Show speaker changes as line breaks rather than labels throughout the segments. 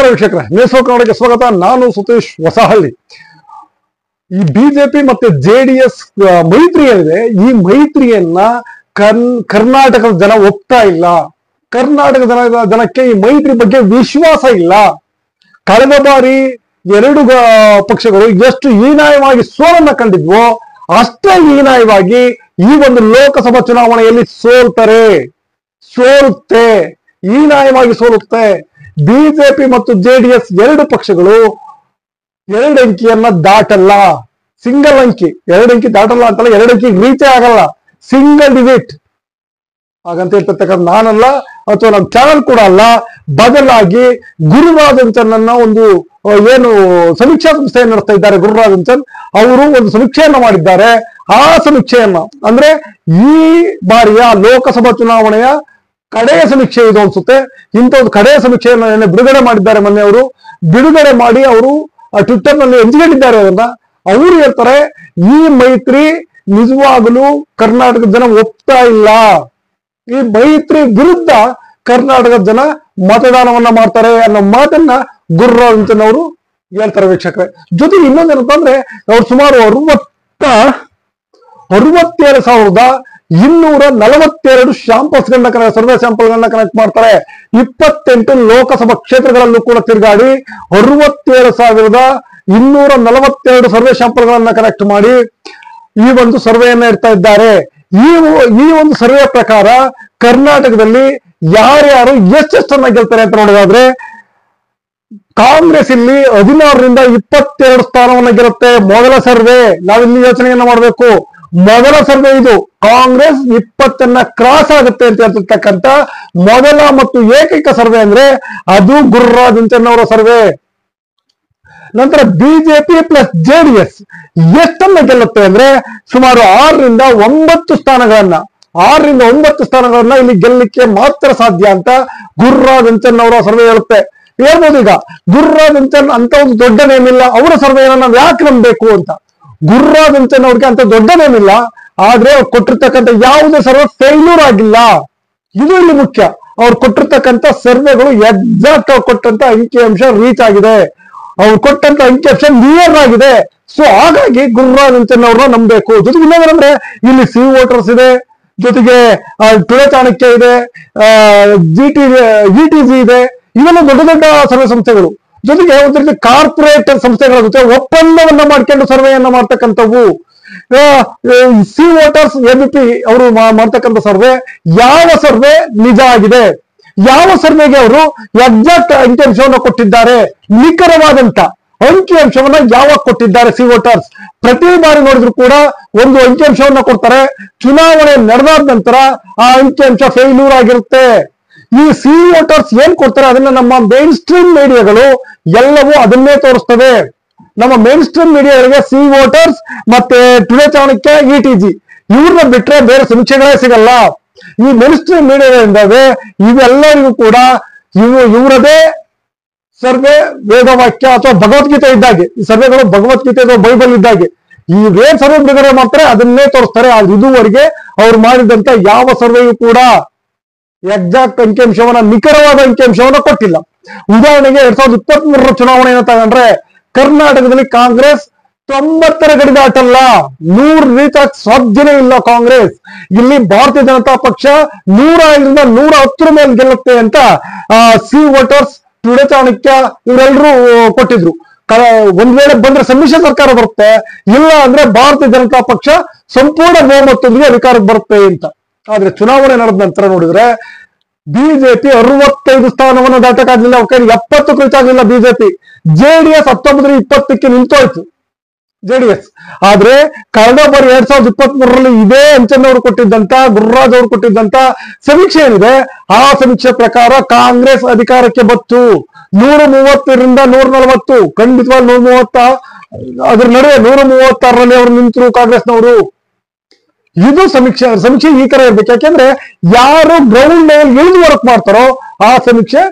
ನಮಸ್ಕಾರ ವೀಕ್ಷಕರೇ, ನೇಸೋ ಕನ್ನಡಕ್ಕೆ ಸ್ವಾಗತ. ನಾನು ಸತೀಶ್ ಹೊಸಹಳ್ಳಿ. ಈ ಬಿಜೆಪಿ ಮತ್ತೆ ಜೆಡಿಎಸ್ ಮೈತ್ರಿ ಏನಿದೆ, ಈ ಮೈತ್ರಿಯನ್ನ ಕರ್ನಾಟಕದ ಜನ ಒಪ್ತಾ ಇಲ್ಲ. ಕರ್ನಾಟಕ ಜನಕ್ಕೆ ಈ ಮೈತ್ರಿ ಬಗ್ಗೆ ವಿಶ್ವಾಸ ಇಲ್ಲ. ಕಳೆದ ಬಾರಿ ಎರಡು ಪಕ್ಷಗಳು ಎಷ್ಟು ಹೀನಾಯವಾಗಿ ಸೋಲನ್ನ ಕಂಡಿದ್ವೋ ಅಷ್ಟೇ ಹೀನಾಯವಾಗಿ ಈ ಒಂದು ಲೋಕಸಭಾ ಚುನಾವಣೆಯಲ್ಲಿ ಸೋಲುತ್ತೆ, ಹೀನಾಯವಾಗಿ ಸೋಲುತ್ತೆ. ಬಿಜೆಪಿ ಮತ್ತು ಜೆಡಿಎಸ್ ಎರಡು ಪಕ್ಷಗಳು ಎರಡು ಅಂಕಿಯನ್ನ ದಾಟಲ್ಲ. ಸಿಂಗಲ್ ಅಂಕಿ, ಎರಡು ಅಂಕಿ ದಾಟಲ್ಲ ಅಂತಲ್ಲ, ಎರಡು ಅಂಕಿ ರೀಚೇ ಆಗಲ್ಲ, ಸಿಂಗಲ್ ಡಿಜಿಟ್ ಹಾಗಂತ ಹೇಳ್ತಕ್ಕಂಥ ನಾನಲ್ಲ, ಅಥವಾ ನಮ್ಮ ಚಾನಲ್ ಕೂಡ ಅಲ್ಲ. ಬದಲಾಗಿ ಗುರುರಾಜಂಚನ್ ಒಂದು ಏನು ಸಮೀಕ್ಷಾ ಸಂಸ್ಥೆಯನ್ನು ನಡೆಸ್ತಾ ಇದ್ದಾರೆ, ಗುರುರಾಜಂಚನ್ ಅವರು ಒಂದು ಸಮೀಕ್ಷೆಯನ್ನ ಮಾಡಿದ್ದಾರೆ. ಆ ಸಮೀಕ್ಷೆಯನ್ನ ಅಂದ್ರೆ ಈ ಬಾರಿಯ ಲೋಕಸಭಾ ಚುನಾವಣೆಯ ಕಡೆಯ ಸಮೀಕ್ಷೆ ಇದು ಅನ್ಸುತ್ತೆ. ಇಂಥ ಒಂದು ಕಡೆಯ ಸಮೀಕ್ಷೆಯನ್ನು ಬಿಡುಗಡೆ ಮಾಡಿದ್ದಾರೆ. ಮೊನ್ನೆ ಅವರು ಬಿಡುಗಡೆ ಮಾಡಿ ಅವರು ಟ್ವಿಟ್ಟರ್ ನಲ್ಲಿ ಹಂಚಿಕೊಂಡಿದ್ದಾರೆ. ಅವರು ಹೇಳ್ತಾರೆ, ಈ ಮೈತ್ರಿ ನಿಜವಾಗಲೂ ಕರ್ನಾಟಕದ ಜನ ಒಪ್ತಾ ಇಲ್ಲ. ಈ ಮೈತ್ರಿ ವಿರುದ್ಧ ಕರ್ನಾಟಕದ ಜನ ಮತದಾನವನ್ನ ಮಾಡ್ತಾರೆ ಅನ್ನೋ ಮಾತನ್ನ ಗುರುರಾಜಂಚನ್ ಅವರು ಹೇಳ್ತಾರೆ ವೀಕ್ಷಕರೇ. ಜೊತೆಗೆ ಇನ್ನೊಂದೇನಂತಂದ್ರೆ, ಅವ್ರು ಸುಮಾರು 67,242 ಶಾಂಪಲ್ಸ್ಗಳನ್ನ ಸರ್ವೆ ಸ್ಯಾಂಪಲ್ಗಳನ್ನ ಕನೆಕ್ಟ್ ಮಾಡ್ತಾರೆ. 28 ಲೋಕಸಭಾ ಕ್ಷೇತ್ರಗಳಲ್ಲೂ ಕೂಡ ತಿರುಗಾಡಿ 67,242 ಸರ್ವೆ ಸ್ಯಾಂಪಲ್ಗಳನ್ನ ಕನೆಕ್ಟ್ ಮಾಡಿ ಈ ಒಂದು ಸರ್ವೆಯನ್ನ ಇಡ್ತಾ ಇದ್ದಾರೆ. ಈ ಒಂದು ಸರ್ವೆ ಪ್ರಕಾರ ಕರ್ನಾಟಕದಲ್ಲಿ ಯಾರ್ಯಾರು ಎಷ್ಟೆಷ್ಟನ್ನ ಗೆಲ್ತಾರೆ ಅಂತ ನೋಡೋದಾದ್ರೆ, ಕಾಂಗ್ರೆಸ್ ಇಲ್ಲಿ 16ರಿಂದ 22 ಸ್ಥಾನವನ್ನ ಗೆಲ್ಲುತ್ತೆ. ಮೊದಲ ಸರ್ವೆ ನಾವಿಲ್ಲಿ ಯೋಚನೆಯನ್ನ ಮಾಡಬೇಕು. ಮೊದಲ ಸರ್ವೆ ಇದು. ಕಾಂಗ್ರೆಸ್ 20ನ್ನ ಕ್ರಾಸ್ ಆಗುತ್ತೆ ಅಂತ ಹೇಳ್ತಿರ್ತಕ್ಕಂಥ ಮೊದಲ ಮತ್ತು ಏಕೈಕ ಸರ್ವೆ ಅಂದ್ರೆ ಅದು ಗುರುರಾಜಂಚನ್ ಅವರ ಸರ್ವೆ. ನಂತರ ಬಿಜೆಪಿ ಪ್ಲಸ್ ಜೆಡಿಎಸ್ ಎಷ್ಟನ್ನ ಗೆಲ್ಲುತ್ತೆ ಅಂದ್ರೆ ಸುಮಾರು 6ರಿಂದ 9 ಸ್ಥಾನಗಳನ್ನ ಇಲ್ಲಿ ಗೆಲ್ಲಲಿಕ್ಕೆ ಮಾತ್ರ ಸಾಧ್ಯ ಅಂತ ಗುರುರಾಜಂಚನ್ ಅವರ ಸರ್ವೆ ಹೇಳುತ್ತೆ. ಹೇಳ್ಬೋದು, ಈಗ ಗುರುರಾಜಂಚನ್ ಅಂತ ಒಂದು ದೊಡ್ಡ ನೇಮ್ ಇಲ್ಲ, ಅವರ ಸರ್ವೆಯನ್ನ ನಾವು ಯಾಕೆ ನಂಬಬೇಕು ಅಂತ. ಗುರುರಾಜಂಚನ್ ಅವ್ರಿಗೆ ಅಂತ ದೊಡ್ಡ ನೇಮ್ ಇಲ್ಲ, ಆದ್ರೆ ಅವ್ರು ಕೊಟ್ಟಿರ್ತಕ್ಕಂಥ ಯಾವುದೇ ಸರ್ವೆ ಫೇಲ್ಯೂರ್ ಆಗಿಲ್ಲ. ಇದು ಇಲ್ಲಿ ಮುಖ್ಯ. ಅವ್ರು ಕೊಟ್ಟಿರ್ತಕ್ಕಂಥ ಸರ್ವೆಗಳು ಎಕ್ಸಾಕ್ಟ್ ಅವ್ರು ಕೊಟ್ಟಂತ ಅಂಕಿಅಂಶ ರೀಚ್ ಆಗಿದೆ, ಅವ್ರು ಕೊಟ್ಟಂತ ಅಂಕಿಅಂಶ ನಿಯರ್ ಆಗಿದೆ. ಸೊ ಹಾಗಾಗಿ ಗುರುರಾಜಂಚನ್ ಅವ್ರನ್ನ ನಂಬಬೇಕು. ಜೊತೆಗೆ ಇನ್ನೊಂದ್ರೆ ಇಲ್ಲಿ ಸಿ ವೋಟರ್ಸ್ ಇದೆ, ಜೊತೆಗೆ ಟುಡೆ ಚಾಣಕ್ಯ ಇದೆ, ಜಿಟಿಜಿ ಇದೆ. ಇವೆಲ್ಲ ದೊಡ್ಡ ದೊಡ್ಡ ಸರ್ವೆ ಸಂಸ್ಥೆಗಳು. ಜೊತೆಗೆ ಒಂದು ರೀತಿ ಕಾರ್ಪೊರೇಟ್ ಸಂಸ್ಥೆಗಳ ಜೊತೆ ಒಪ್ಪಂದವನ್ನ ಮಾಡ್ಕೊಂಡು ಸರ್ವೆಯನ್ನ ಮಾಡ್ತಕ್ಕಂಥವು. ಸಿ ವೋಟರ್ಸ್ ಎಬಿಪಿ ಅವರು ಮಾಡ್ತಕ್ಕಂಥ ಸರ್ವೆ, ಯಾವ ಸರ್ವೆ ನಿಜ ಆಗಿದೆ, ಯಾವ ಸರ್ವೆಗೆ ಅವರು ಎಕ್ಸಾಕ್ಟ್ ಅಂಕಿಅಂಶವನ್ನು ಕೊಟ್ಟಿದ್ದಾರೆ, ನಿಖರವಾದಂತ ಅಂಕಿಅಂಶವನ್ನ ಯಾವಾಗ ಕೊಟ್ಟಿದ್ದಾರೆ. ಸಿ ವೋಟರ್ಸ್ ಪ್ರತಿ ಬಾರಿ ನೋಡಿದ್ರು ಕೂಡ ಒಂದು ಅಂಕಿಅಂಶವನ್ನ ಕೊಡ್ತಾರೆ. ಚುನಾವಣೆ ನಡೆದಾದ ನಂತರ ಆ ಅಂಕಿಅಂಶ ಫೇಲ್ಯೂರ್ ಆಗಿರುತ್ತೆ. ಈ ಸಿ ವೋಟರ್ಸ್ ಏನ್ ಕೊಡ್ತಾರೆ ಅದನ್ನ ನಮ್ಮ ಮೇನ್ ಸ್ಟ್ರೀಮ್ ಮೀಡಿಯಾಗಳು ಎಲ್ಲವೂ ಅದನ್ನೇ ತೋರಿಸ್ತವೆ. ನಮ್ಮ ಮೇನ್ ಸ್ಟ್ರೀಮ್ ಮೀಡಿಯಾಗಳಿಗೆ ಸಿ ವೋಟರ್ಸ್ ಮತ್ತೆ ಟುಡೆ ಚಾಣಕ್ಯ, ಇಟಿಜಿ ಇವ್ರನ್ನ ಬಿಟ್ರೆ ಬೇರೆ ಸಮೀಕ್ಷೆಗಳೇ ಸಿಗಲ್ಲ. ಈ ಮೇನ್ ಸ್ಟ್ರೀಮ್ ಮೀಡಿಯಾಗಳಿಂದಾವೆ ಇವೆಲ್ಲರಿಗೂ ಕೂಡ ಇವರದೇ ಸರ್ವೆ ವೇದವಾಕ್ಯ ಅಥವಾ ಭಗವದ್ಗೀತೆ ಇದ್ದಾಗೆ. ಈ ಸರ್ವೆಗಳು ಭಗವದ್ಗೀತೆ ಅಥವಾ ಬೈಬಲ್ ಇದ್ದಾಗೆ. ಇವೇನ್ ಸರ್ವೆ ಬಿಡುಗಡೆ ಮಾಡ್ತಾರೆ ಅದನ್ನೇ ತೋರಿಸ್ತಾರೆ. ಇದುವರೆಗೆ ಅವ್ರು ಮಾಡಿದಂತ ಯಾವ ಸರ್ವೆಯೂ ಕೂಡ ಎಕ್ಸಾಕ್ಟ್ ಅಂಕಿಅಂಶವನ್ನ, ನಿಖರವಾದ ಅಂಕಿಅಂಶವನ್ನ ಕೊಟ್ಟಿಲ್ಲ. ಉದಾಹರಣೆಗೆ 2023 ಚುನಾವಣೆಯನ್ನು ತಗೊಂಡ್ರೆ ಕರ್ನಾಟಕದಲ್ಲಿ ಕಾಂಗ್ರೆಸ್ 90ರ ಗಡಿ ದಾಟಲ್ಲ, 100 ರೀಚ್ ಆಗ ಸಾಧ್ಯನೇ ಇಲ್ಲ ಕಾಂಗ್ರೆಸ್. ಇಲ್ಲಿ ಭಾರತೀಯ ಜನತಾ ಪಕ್ಷ 105ರಿಂದ 110 ಮೇಲೆ ಗೆಲ್ಲುತ್ತೆ ಅಂತ ಸಿ ವೋಟರ್ಸ್, ಟುಡೆ ಚಾಣಕ್ಯ ಇವರೆಲ್ಲರೂ ಕೊಟ್ಟಿದ್ರು. ಒಂದ್ ವೇಳೆ ಬಂದ್ರೆ ಸಮ್ಮಿಶ್ರ ಸರ್ಕಾರ ಬರುತ್ತೆ, ಇಲ್ಲ ಅಂದ್ರೆ ಭಾರತೀಯ ಜನತಾ ಪಕ್ಷ ಸಂಪೂರ್ಣ ಬಹುಮತದೊಂದಿಗೆ ಅಧಿಕಾರಕ್ಕೆ ಬರುತ್ತೆ ಅಂತ. ಆದ್ರೆ ಚುನಾವಣೆ ನಡೆದ ನಂತರ ನೋಡಿದ್ರೆ ಬಿಜೆಪಿ 65 ಸ್ಥಾನವನ್ನು ದಾಟಕ್ಕಾಗ್ಲಿಲ್ಲ, 70 ರೀಚ್ ಆಗಲಿಲ್ಲ ಬಿಜೆಪಿ. ಜೆಡಿಎಸ್ 19-20ಕ್ಕೆ ನಿಂತೋಯ್ತು ಜೆಡಿಎಸ್. ಆದ್ರೆ ಕಳೆದ ಬಾರಿ 2023ರಲ್ಲಿ ಇದೇ ಅಂಚನ್ ಅವರು ಕೊಟ್ಟಿದ್ದಂತ, ಗುರುರಾಜ್ ಅವರು ಕೊಟ್ಟಿದ್ದಂತ ಸಮೀಕ್ಷೆ ಏನಿದೆ, ಆ ಸಮೀಕ್ಷೆ ಪ್ರಕಾರ ಕಾಂಗ್ರೆಸ್ ಅಧಿಕಾರಕ್ಕೆ ಬತ್ತು. 130ರಿಂದ 140, ಖಂಡಿತವಾಗಿ 130, ಅದ್ರ ನಡುವೆ 136ರಲ್ಲಿ ಅವರು ನಿಂತರು ಕಾಂಗ್ರೆಸ್ನವರು. ಇದು ಸಮೀಕ್ಷೆ ಈ ತರ ಇರ್ಬೇಕು. ಯಾಕೆಂದ್ರೆ ಯಾರು ಗ್ರೌಂಡ್ ಲೆವೆಲ್ ಇಳಿದು ವರ್ಕ್ ಮಾಡ್ತಾರೋ ಆ ಸಮೀಕ್ಷೆ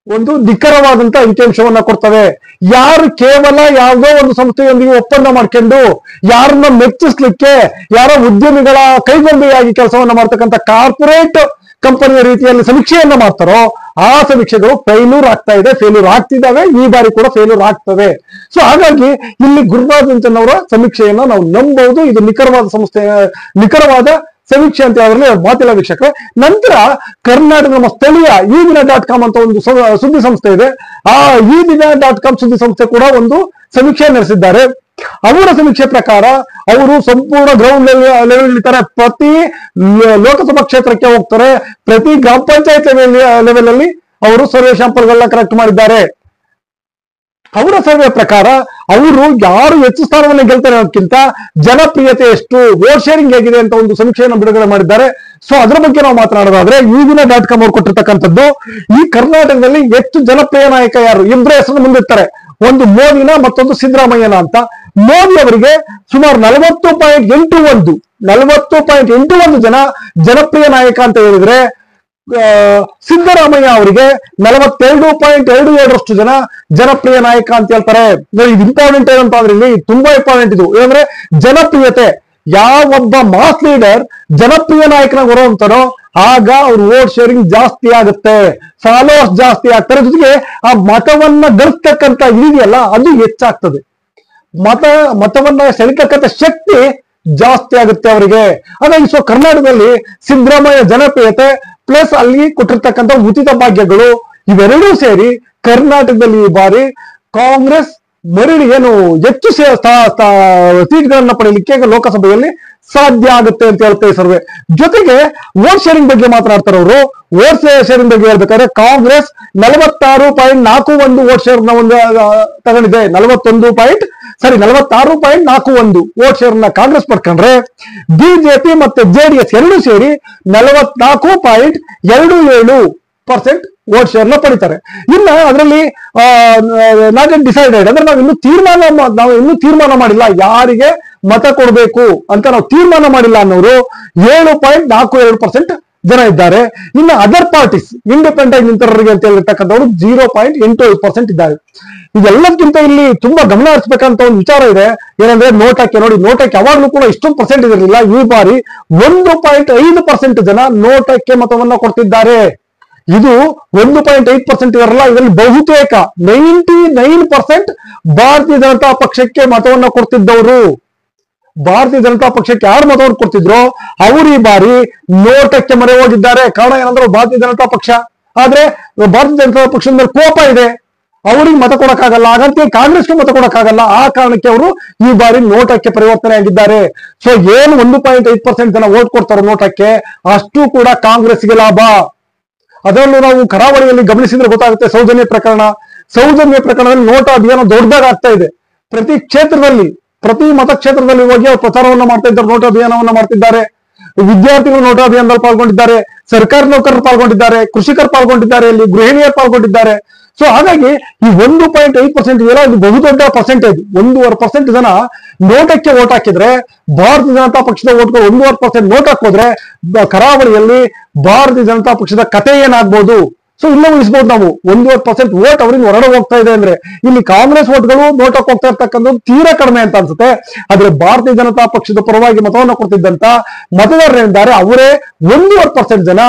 ಒಂದು ನಿಖರವಾದಂತ ಅಂಕಿಅಂಶವನ್ನ ಕೊಡ್ತವೆ. ಯಾರು ಕೇವಲ ಯಾವುದೋ ಒಂದು ಸಂಸ್ಥೆಯೊಂದಿಗೆ ಒಪ್ಪಂದ ಮಾಡ್ಕೊಂಡು ಯಾರನ್ನ ಮೆಚ್ಚಿಸ್ಲಿಕ್ಕೆ, ಯಾರೋ ಉದ್ಯಮಿಗಳ ಕೈಗೊಂಬೆಯಾಗಿ ಕೆಲಸವನ್ನ ಮಾಡ್ತಕ್ಕಂಥ ಕಾರ್ಪೊರೇಟ್ ಕಂಪನಿಯ ರೀತಿಯಲ್ಲಿ ಸಮೀಕ್ಷೆಯನ್ನ ಮಾಡ್ತಾರೋ ಆ ಸಮೀಕ್ಷೆಗಳು ಫೇಲ್ಯೂರ್ ಆಗ್ತಾ ಇದೆ, ಫೇಲ್ಯೂರ್ ಆಗ್ತಿದ್ದಾವೆ, ಈ ಬಾರಿ ಕೂಡ ಫೇಲ್ಯೂರ್ ಆಗ್ತವೆ. ಸೊ ಹಾಗಾಗಿ ಇಲ್ಲಿ ಗುರುರಾಜ್ ವೆಂಚನ್ನವರ ಸಮೀಕ್ಷೆಯನ್ನ ನಾವು ನಂಬಬಹುದು. ಇದು ನಿಖರವಾದ ಸಮೀಕ್ಷೆ ಅಂತ ಹೇಳಿದ್ರೆ ಮಾತಿಲ್ಲ ವೀಕ್ಷಕರೇ. ನಂತರ ಕರ್ನಾಟಕ ನಮ್ಮ ಸ್ಥಳೀಯ ಈ ದಿನ.com ಅಂತ ಒಂದು ಸುದ್ದಿ ಸಂಸ್ಥೆ ಇದೆ. ಆ ಈ ದಿನ.com ಸುದ್ದಿ ಸಂಸ್ಥೆ ಕೂಡ ಒಂದು ಸಮೀಕ್ಷೆ ನಡೆಸಿದ್ದಾರೆ. ಅವರ ಸಮೀಕ್ಷೆ ಪ್ರಕಾರ ಅವರು ಸಂಪೂರ್ಣ ಗ್ರೌಂಡ್ ಲೆವೆಲ್ ಇರ್ತಾರೆ, ಪ್ರತಿ ಲೋಕಸಭಾ ಕ್ಷೇತ್ರಕ್ಕೆ ಹೋಗ್ತಾರೆ, ಪ್ರತಿ ಗ್ರಾಮ ಪಂಚಾಯತ್ ಲೆವೆಲ್ ಅಲ್ಲಿ ಅವರು ಸರ್ವೆ ಶಾಂಪಲ್ಗಳನ್ನ ಕಲೆಕ್ಟ್ ಮಾಡಿದ್ದಾರೆ. ಅವರ ಸರ್ವೆ ಪ್ರಕಾರ ಅವರು ಯಾರು ಹೆಚ್ಚು ಸ್ಥಾನವನ್ನು ಗೆಲ್ತಾರೆ ಅನ್ನೋದಕ್ಕಿಂತ ಜನಪ್ರಿಯತೆ ಎಷ್ಟು, ವೋಟ್ ಶೇರಿಂಗ್ ಹೇಗಿದೆ ಅಂತ ಒಂದು ಸಮೀಕ್ಷೆಯನ್ನು ಬಿಡುಗಡೆ ಮಾಡಿದ್ದಾರೆ. ಸೊ ಅದರ ಬಗ್ಗೆ ನಾವು ಮಾತನಾಡೋದಾದ್ರೆ ಈ ದಿನ.com ಅವರು ಕೊಟ್ಟಿರ್ತಕ್ಕಂಥದ್ದು, ಈ ಕರ್ನಾಟಕದಲ್ಲಿ ಹೆಚ್ಚು ಜನಪ್ರಿಯ ನಾಯಕ ಯಾರು, ಇಬ್ಬರ ಹೆಸರು ಮುಂದಿರ್ತಾರೆ, ಒಂದು ಮೋದಿನ ಮತ್ತೊಂದು ಸಿದ್ದರಾಮಯ್ಯನ ಅಂತ. ಮೋದಿ ಅವರಿಗೆ ಸುಮಾರು 40.81 ಜನ ಜನಪ್ರಿಯ ನಾಯಕ ಅಂತ ಹೇಳಿದ್ರೆ, ಸಿದ್ದರಾಮಯ್ಯ ಅವರಿಗೆ 42.27 ಜನ ಜನಪ್ರಿಯ ನಾಯಕ ಅಂತ ಹೇಳ್ತಾರೆ. ಇದು ಇಂಪಾರ್ಟೆಂಟ್ ಏನಂತ ಅಂದ್ರೆ ಇಲ್ಲಿ ತುಂಬಾ ಇಂಪಾರ್ಟೆಂಟ್ ಇದು. ಏನಂದ್ರೆ ಜನಪ್ರಿಯತೆ, ಯಾವೊಬ್ಬ ಮಾಸ್ ಲೀಡರ್ ಜನಪ್ರಿಯ ನಾಯಕನಾಗ ಬರುವಂತಾರೋ ಆಗ ಅವ್ರ ವೋಟ್ ಶೇರಿಂಗ್ ಜಾಸ್ತಿ ಆಗುತ್ತೆ, ಫಾಲೋವರ್ಸ್ ಜಾಸ್ತಿ ಆಗ್ತಾರೆ, ಜೊತೆಗೆ ಆ ಮತವನ್ನ ಗಳಿಸ್ತಕ್ಕಂಥ ಇದೆಯಲ್ಲ ಅದು ಹೆಚ್ಚಾಗ್ತದೆ, ಮತವನ್ನ ಸೆಳೆತಕ್ಕಂಥ ಶಕ್ತಿ ಜಾಸ್ತಿ ಆಗುತ್ತೆ ಅವರಿಗೆ. ಹಾಗಾಗಿ ಸೊ ಕರ್ನಾಟಕದಲ್ಲಿ ಸಿದ್ದರಾಮಯ್ಯ ಜನಪ್ರಿಯತೆ ಪ್ಲಸ್ ಅಲ್ಲಿ ಕೊಟ್ಟಿರ್ತಕ್ಕಂಥ ಉಚಿತ ಭಾಗ್ಯಗಳು ಇವೆರಡೂ ಸೇರಿ ಕರ್ನಾಟಕದಲ್ಲಿ ಈ ಬಾರಿ ಕಾಂಗ್ರೆಸ್ ಮರಳಿ ಏನು ಹೆಚ್ಚು ಸೀಟ್ಗಳನ್ನ ಪಡೆಯಲಿಕ್ಕೆ ಲೋಕಸಭೆಯಲ್ಲಿ ಸಾಧ್ಯ ಆಗುತ್ತೆ ಅಂತ ಹೇಳ್ತಾ ಈ ಸರ್ವೆ. ಜೊತೆಗೆ ವೋಟ್ ಶೇರಿಂಗ್ ಬಗ್ಗೆ ಮಾತನಾಡ್ತಾರೆ ಅವರು. ವೋಟ್ ಶೇರಿಂಗ್ ಬಗ್ಗೆ ಹೇಳ್ಬೇಕಾದ್ರೆ ಕಾಂಗ್ರೆಸ್ 46.41 ವೋಟ್ ಶೇರ್ ಒಂದು ತಗೊಂಡಿದೆ. 46.41 ವೋಟ್ ಶೇರ್ ನ ಕಾಂಗ್ರೆಸ್ ಪಡ್ಕೊಂಡ್ರೆ ಬಿಜೆಪಿ ಮತ್ತೆ ಜೆಡಿಎಸ್ ಎರಡೂ ಸೇರಿ 44.27% ವೋಟ್ ಶೇರ್ ನ ಪಡಿತಾರೆ. ಇನ್ನ ಅದರಲ್ಲಿ ನಾಟ್ ಡಿಸೈಡೆಡ್ ಅಂದ್ರೆ ನಾವು ಇನ್ನೂ ತೀರ್ಮಾನ ಮಾಡಿಲ್ಲ ಯಾರಿಗೆ ಮತ ಕೊಡಬೇಕು ಅಂತ ನಾವು ತೀರ್ಮಾನ ಮಾಡಿಲ್ಲ ಅನ್ನೋರು 7.42% ಜನ ಇದ್ದಾರೆ. ಇನ್ನು ಅದರ್ ಪಾರ್ಟೀಸ್ ಇಂಡಿಪೆಂಡೆಂಟ್ ನಿಂತವರಿಗೆ ಅಂತ ಹೇಳಿರ್ತಕ್ಕಂಥವ್ರು 0.85% ಇದ್ದಾರೆ. ಇದೆಲ್ಲಕ್ಕಿಂತ ಇಲ್ಲಿ ತುಂಬಾ ಗಮನ ಹರಿಸಬೇಕಂತ ಒಂದು ವಿಚಾರ ಇದೆ. ಏನಂದ್ರೆ ನೋಟಕ್ಕೆ ನೋಡಿ, ನೋಟಕ್ಕೆ ಯಾವಾಗ್ಲೂ ಕೂಡ ಇಷ್ಟೊಂದು ಪರ್ಸೆಂಟ್ ಇರಲಿಲ್ಲ. ಈ ಬಾರಿ 1.5% ಜನ ನೋಟಕ್ಕೆ ಮತವನ್ನ ಕೊಡ್ತಿದ್ದಾರೆ. ಇದು 1.8% ಇರಲ್ಲ, ಇದರಲ್ಲಿ ಬಹುತೇಕ 99% ಭಾರತೀಯ ಜನತಾ ಪಕ್ಷಕ್ಕೆ ಮತವನ್ನ ಕೊಡ್ತಿದ್ದವರು. ಭಾರತೀಯ ಜನತಾ ಪಕ್ಷಕ್ಕೆ ಯಾರು ಮತವನ್ನು ಕೊಡ್ತಿದ್ರು ಅವರು ಈ ಬಾರಿ ನೋಟಕ್ಕೆ ಮೊರೆ ಹೋಗಿದ್ದಾರೆ. ಕಾರಣ ಏನಂದ್ರೆ ಭಾರತೀಯ ಜನತಾ ಪಕ್ಷ, ಆದ್ರೆ ಭಾರತೀಯ ಜನತಾ ಪಕ್ಷದ ಮೇಲೆ ಕೋಪ ಇದೆ, ಅವರಿಗೆ ಮತ ಕೊಡಕ್ಕಾಗಲ್ಲ, ಹಾಗಂತ ಕಾಂಗ್ರೆಸ್ಗೆ ಮತ ಕೊಡಕ್ಕಾಗಲ್ಲ. ಆ ಕಾರಣಕ್ಕೆ ಅವರು ಈ ಬಾರಿ ನೋಟಕ್ಕೆ ಪರಿವರ್ತನೆ ಆಗಿದ್ದಾರೆ. ಸೊ ಏನು 1.5% ಜನ ವೋಟ್ ಕೊಡ್ತಾರೆ ನೋಟಕ್ಕೆ, ಅಷ್ಟು ಕೂಡ ಕಾಂಗ್ರೆಸ್ಗೆ ಲಾಭ. ಅದರಲ್ಲೂ ನಾವು ಕರಾವಳಿಯಲ್ಲಿ ಗಮನಿಸಿದ್ರೆ ಗೊತ್ತಾಗುತ್ತೆ. ಸೌಜನ್ಯ ಪ್ರಕರಣದಲ್ಲಿ ನೋಟ ಅಭಿಯಾನ ದೊಡ್ಡದಾಗ ಆಗ್ತಾ ಇದೆ. ಪ್ರತಿ ಕ್ಷೇತ್ರದಲ್ಲಿ, ಪ್ರತಿ ಮತಕ್ಷೇತ್ರದಲ್ಲಿ ಹೋಗಿ ಅವರು ಪ್ರಚಾರವನ್ನ ಮಾಡ್ತಾ ಇದ್ದಾರೆ, ನೋಟ ಅಭಿಯಾನವನ್ನ ಮಾಡ್ತಿದ್ದಾರೆ. ವಿದ್ಯಾರ್ಥಿಗಳು ನೋಟ ಅಭಿಯಾನದಲ್ಲಿ ಪಾಲ್ಗೊಂಡಿದ್ದಾರೆ, ಸರ್ಕಾರಿ ನೌಕರರು ಪಾಲ್ಗೊಂಡಿದ್ದಾರೆ, ಕೃಷಿಕರು ಪಾಲ್ಗೊಂಡಿದ್ದಾರೆ, ಇಲ್ಲಿ ಗೃಹಿಣಿಯರು ಪಾಲ್ಗೊಂಡಿದ್ದಾರೆ. ಸೊ ಹಾಗಾಗಿ ಈ 1.5% ಇದೆಯಲ್ಲ, ಇದು ಬಹುದೊಡ್ಡ ಪರ್ಸೆಂಟೇಜ್. 1.5% ಜನ ನೋಟಕ್ಕೆ ವೋಟ್ ಹಾಕಿದ್ರೆ, ಭಾರತೀಯ ಜನತಾ ಪಕ್ಷದ ವೋಟ್ಗಳು 1.5% ನೋಟ್ ಹಾಕೋದ್ರೆ ಕರಾವಳಿಯಲ್ಲಿ ಭಾರತೀಯ ಜನತಾ ಪಕ್ಷದ ಕಥೆ ಏನಾಗ್ಬೋದು. ಸೊ ಇಲ್ಲೇ ಉಳಿಸಬಹುದು ನಾವು. 1.5% ವೋಟ್ ಅವರಿಗೆ ಹೊರಡೆ ಹೋಗ್ತಾ ಇದೆ ಅಂದ್ರೆ ಇಲ್ಲಿ ಕಾಂಗ್ರೆಸ್ ವೋಟ್ಗಳು ನೋಟಕ್ಕೆ ಹೋಗ್ತಾ ಇರ್ತಕ್ಕಂಥದ್ದು ತೀರಾ ಕಡಿಮೆ ಅಂತ ಅನ್ಸುತ್ತೆ. ಆದ್ರೆ ಭಾರತೀಯ ಜನತಾ ಪಕ್ಷದ ಪರವಾಗಿ ಮತವನ್ನು ಕೊಡ್ತಿದ್ದಂತ ಮತದಾರರೇನಿದ್ದಾರೆ ಅವರೇ 1.5% ಜನ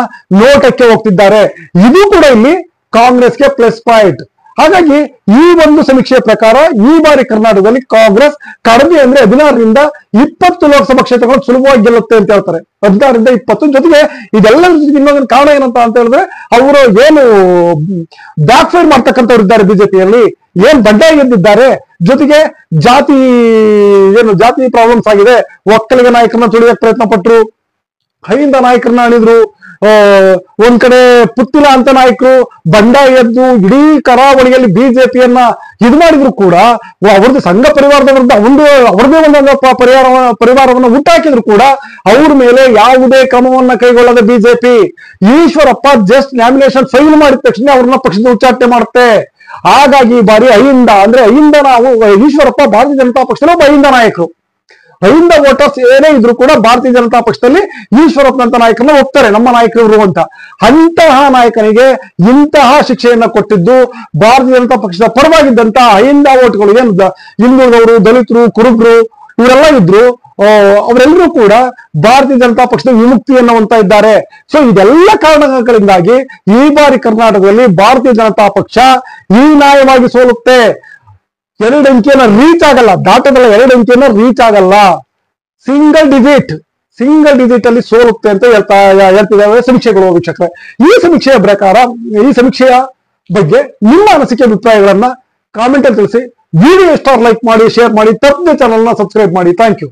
ನೋಟಕ್ಕೆ ಹೋಗ್ತಿದ್ದಾರೆ. ಇದು ಕೂಡ ಇಲ್ಲಿ ಕಾಂಗ್ರೆಸ್ಗೆ ಪ್ಲಸ್ ಪಾಯಿಂಟ್. ಹಾಗಾಗಿ ಈ ಒಂದು ಸಮೀಕ್ಷೆಯ ಪ್ರಕಾರ ಈ ಬಾರಿ ಕರ್ನಾಟಕದಲ್ಲಿ ಕಾಂಗ್ರೆಸ್ ಕಡಿಮೆ ಅಂದ್ರೆ 16ರಿಂದ 20 ಲೋಕಸಭಾ ಕ್ಷೇತ್ರಗಳು ಸುಲಭವಾಗಿ ಗೆಲ್ಲುತ್ತೆ ಅಂತ ಹೇಳ್ತಾರೆ. 16ರಿಂದ 20. ಜೊತೆಗೆ ಇದೆಲ್ಲ ಇನ್ನೊಂದು ಕಾರಣ ಏನಂತ ಅಂತ ಹೇಳಿದ್ರೆ ಅವರು ಏನು ಬ್ಯಾಕ್ ಫೈರ್ ಮಾಡ್ತಕ್ಕಂಥವ್ರು ಇದ್ದಾರೆ ಬಿಜೆಪಿಯಲ್ಲಿ, ಏನ್ ಬಂಡಾಯ ಎದ್ದಿದ್ದಾರೆ. ಜೊತೆಗೆ ಜಾತಿ ಪ್ರಾಬ್ಲಮ್ಸ್ ಆಗಿದೆ. ಒಕ್ಕಲಿಗ ನಾಯಕರನ್ನ ತುಳಿಯಕ್ಕೆ ಪ್ರಯತ್ನ ಪಟ್ರು, ಹೈಂದ ನಾಯಕರನ್ನ ಅಣಿದ್ರು, ಒಂದ್ ಕಡೆ ಪುತ್ತಿಲ ಅಂತ ನಾಯಕರು ಬಂಡಾಯ ಎದ್ದು ಇಡೀ ಕರಾವಳಿಯಲ್ಲಿ ಬಿಜೆಪಿಯನ್ನ ಇದು ಮಾಡಿದ್ರು ಕೂಡ ಅವ್ರದ್ದು ಸಂಘ ಪರಿವಾರದ ವಿರುದ್ಧ ಅವ್ರದೇ ಒಂದು ಪರಿವಾರವನ್ನ ಹುಟ್ಟಾಕಿದ್ರು ಕೂಡ ಅವ್ರ ಮೇಲೆ ಯಾವುದೇ ಕ್ರಮವನ್ನ ಕೈಗೊಳ್ಳದ ಬಿಜೆಪಿ. ಈಶ್ವರಪ್ಪ ಜಸ್ಟ್ ನ್ಯಾಮಿನೇಷನ್ ಫೈಲ್ ಮಾಡಿದ ತಕ್ಷಣ ಅವ್ರನ್ನ ಪಕ್ಷದ ಉಚ್ಚಾಟನೆ ಮಾಡುತ್ತೆ. ಹಾಗಾಗಿ ಈ ಬಾರಿ ಅಹಿಂದ ನಾವು ಈಶ್ವರಪ್ಪ ಭಾರತೀಯ ಜನತಾ ಪಕ್ಷದ ಒಬ್ಬ ಅಹಿಂದ ನಾಯಕರು, ಅಹಿಂದ ವೋಟರ್ಸ್ ಏನೇ ಇದ್ರು ಕೂಡ ಭಾರತೀಯ ಜನತಾ ಪಕ್ಷದಲ್ಲಿ ಈಶ್ವರಪ್ಪನಂತ ನಾಯಕರನ್ನ ಒಪ್ತಾರೆ, ನಮ್ಮ ನಾಯಕರು ಅಂತ. ಅಂತಹ ನಾಯಕನಿಗೆ ಇಂತಹ ಶಿಕ್ಷೆಯನ್ನ ಕೊಟ್ಟಿದ್ದು ಭಾರತೀಯ ಜನತಾ ಪಕ್ಷದ ಪರವಾಗಿದ್ದಂತಹ ಅಹಿಂದ ವೋಟ್ಗಳು, ಏನು ಹಿಂದುಳಿದವರು, ದಲಿತರು, ಕುರುಬರು ಇವರೆಲ್ಲ ಇದ್ರು, ಅವರೆಲ್ಲರೂ ಕೂಡ ಭಾರತೀಯ ಜನತಾ ಪಕ್ಷದ ವಿಮುಕ್ತಿಯನ್ನು ಹೊಂದ್ತಾ ಇದ್ದಾರೆ. ಸೊ ಇದೆಲ್ಲ ಕಾರಣಗಳಿಂದಾಗಿ ಈ ಬಾರಿ ಕರ್ನಾಟಕದಲ್ಲಿ ಭಾರತೀಯ ಜನತಾ ಪಕ್ಷ ಹೀನಾಯವಾಗಿ ಸೋಲುತ್ತೆ. 2 ಅಂಕಿಯನ್ನ ರೀಚ್ ಆಗಲ್ಲ, ದಾಟದಲ್ಲ, 2 ಅಂಕಿಯನ್ನ ರೀಚ್ ಆಗಲ್ಲ, ಸಿಂಗಲ್ ಡಿಜಿಟ್ ಅಲ್ಲಿ ಸೋಲುತ್ತೆ ಅಂತ ಹೇಳ್ತಿದ್ದಾವೆ ಸಮೀಕ್ಷೆಗಳು. ವೀಕ್ಷಕರೇ, ಈ ಸಮೀಕ್ಷೆಯ ಪ್ರಕಾರ, ಈ ಸಮೀಕ್ಷೆಯ ಬಗ್ಗೆ ನಿಮ್ಮ ಅನಿಸಿಕೆ ಅಭಿಪ್ರಾಯಗಳನ್ನ ಕಾಮೆಂಟ್ ಅಲ್ಲಿ ತಿಳಿಸಿ. ವಿಡಿಯೋ ಇಷ್ಟ ಲೈಕ್ ಮಾಡಿ, ಶೇರ್ ಮಾಡಿ, ತಪ್ಪದೆ ಚಾನಲ್ ನ ಸಬ್ಸ್ಕ್ರೈಬ್ ಮಾಡಿ. Thank you.